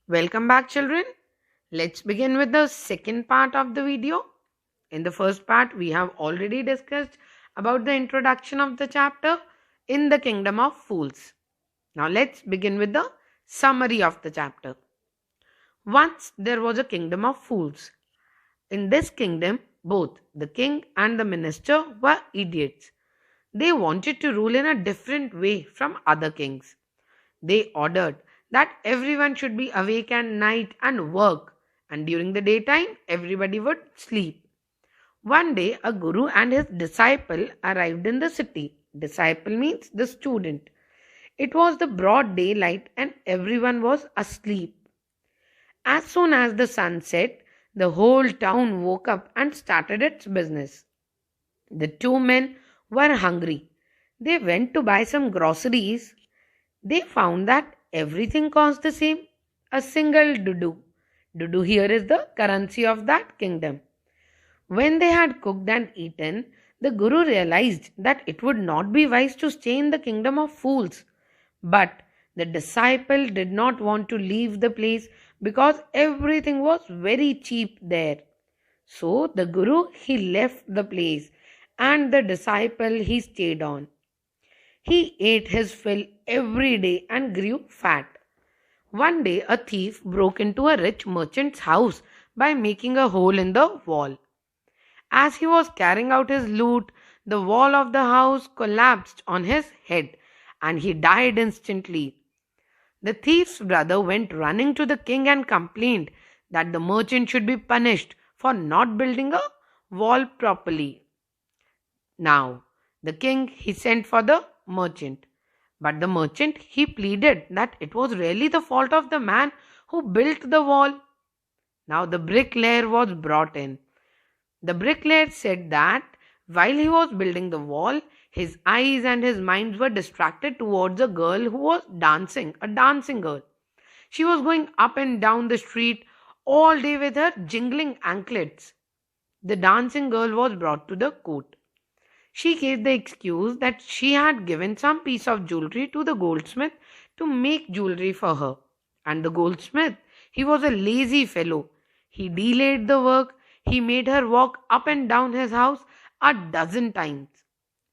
Welcome back, children. Let's begin with the second part of the video. In the first part, we have already discussed about the introduction of the chapter in the kingdom of fools. Now let's begin with the summary of the chapter. Once there was a kingdom of fools. In this kingdom, both the king and the minister were idiots. They wanted to rule in a different way from other kings. They ordered that everyone should be awake at night and work, and during the daytime, everybody would sleep. One day, a guru and his disciple arrived in the city. Disciple means the student. It was the broad daylight, and everyone was asleep. As soon as the sun set, the whole town woke up and started its business. The two men were hungry. They went to buy some groceries. They found that everything cost the same, a single dudu. Dudu here is the currency of that kingdom. When they had cooked and eaten, the Guru realized that it would not be wise to stay in the kingdom of fools. But the disciple did not want to leave the place because everything was very cheap there. So the Guru he left the place and the disciple he stayed on. He ate his fill every day and grew fat. One day a thief broke into a rich merchant's house by making a hole in the wall. As he was carrying out his loot, the wall of the house collapsed on his head and he died instantly. The thief's brother went running to the king and complained that the merchant should be punished for not building a wall properly. Now, the king he sent for the merchant. But the merchant he pleaded that it was really the fault of the man who built the wall. Now the bricklayer was brought in. The bricklayer said that while he was building the wall, his eyes and his minds were distracted towards a girl who was dancing, a dancing girl. She was going up and down the street all day with her jingling anklets. The dancing girl was brought to the court. She gave the excuse that she had given some piece of jewelry to the goldsmith to make jewelry for her. And the goldsmith, he was a lazy fellow. He delayed the work. He made her walk up and down his house a dozen times.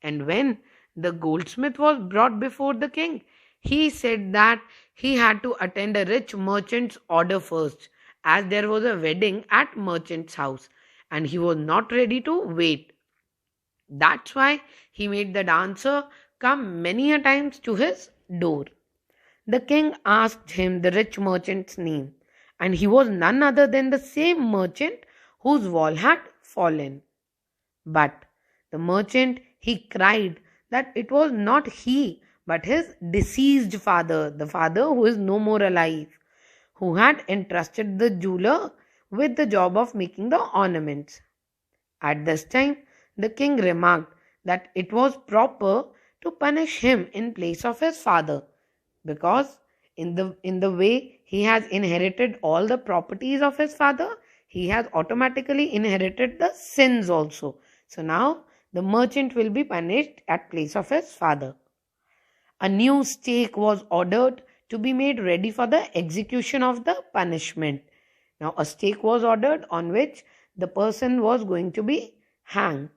And when the goldsmith was brought before the king, he said that he had to attend a rich merchant's order first, as there was a wedding at merchant's house, and he was not ready to wait. That's why he made the dancer come many a times to his door. The king asked him the rich merchant's name, and he was none other than the same merchant whose wall had fallen. But the merchant he cried that it was not he, but his deceased father, the father who is no more alive, who had entrusted the jeweler with the job of making the ornaments. At this time, the king remarked that it was proper to punish him in place of his father, because in the way he has inherited all the properties of his father, he has automatically inherited the sins also. So now the merchant will be punished at place of his father. A new stake was ordered to be made ready for the execution of the punishment. Now a stake was ordered on which the person was going to be hanged.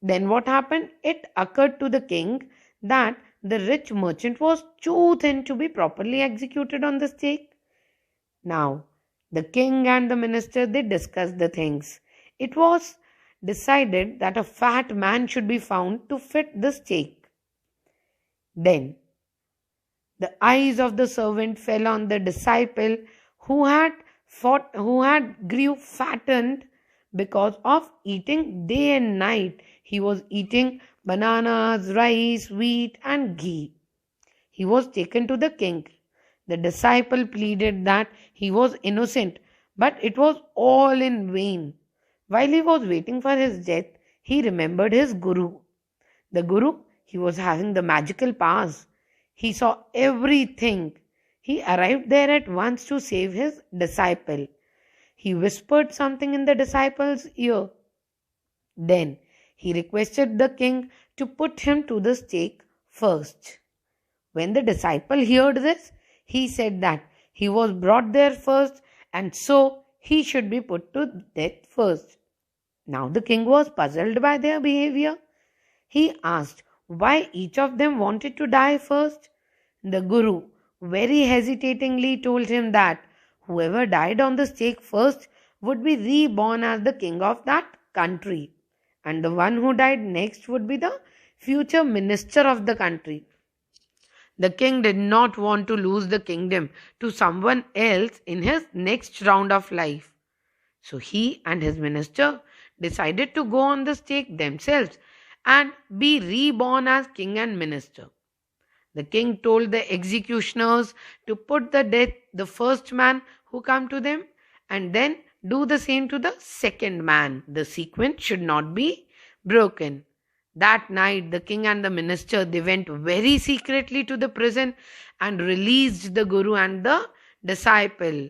Then what happened? It occurred to the king that the rich merchant was too thin to be properly executed on the stake. Now, the king and the minister, they discussed the things. It was decided that a fat man should be found to fit the stake. Then, the eyes of the servant fell on the disciple who had grew fattened because of eating day and night. He was eating bananas, rice, wheat and ghee. He was taken to the king. The disciple pleaded that he was innocent, but it was all in vain. While he was waiting for his death, he remembered his guru. The guru, he was having the magical powers. He saw everything. He arrived there at once to save his disciple. He whispered something in the disciple's ear. Then he requested the king to put him to the stake first. When the disciple heard this, he said that he was brought there first and so he should be put to death first. Now the king was puzzled by their behavior. He asked why each of them wanted to die first. The Guru very hesitatingly told him that whoever died on the stake first would be reborn as the king of that country, and the one who died next would be the future minister of the country. The king did not want to lose the kingdom to someone else in his next round of life. So he and his minister decided to go on the stake themselves and be reborn as king and minister. The king told the executioners to put to death the first man who come to them and then do the same to the second man. The sequence should not be broken. That night, the king and the minister, they went very secretly to the prison and released the Guru and the disciple.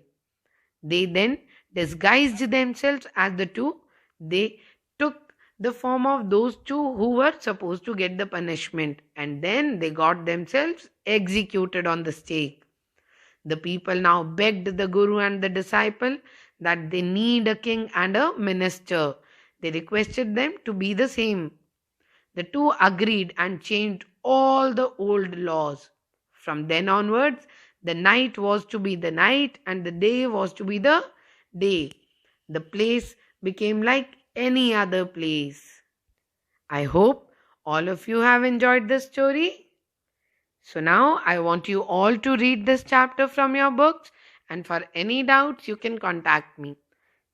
They then disguised themselves as the two. They took the form of those two who were supposed to get the punishment, and then they got themselves executed on the stake. The people now begged the Guru and the disciple that they need a king and a minister. They requested them to be the same. The two agreed and changed all the old laws. From then onwards, the night was to be the night and the day was to be the day. The place became like any other place. I hope all of you have enjoyed this story. So now I want you all to read this chapter from your books, and for any doubts you can contact me.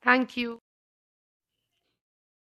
Thank you.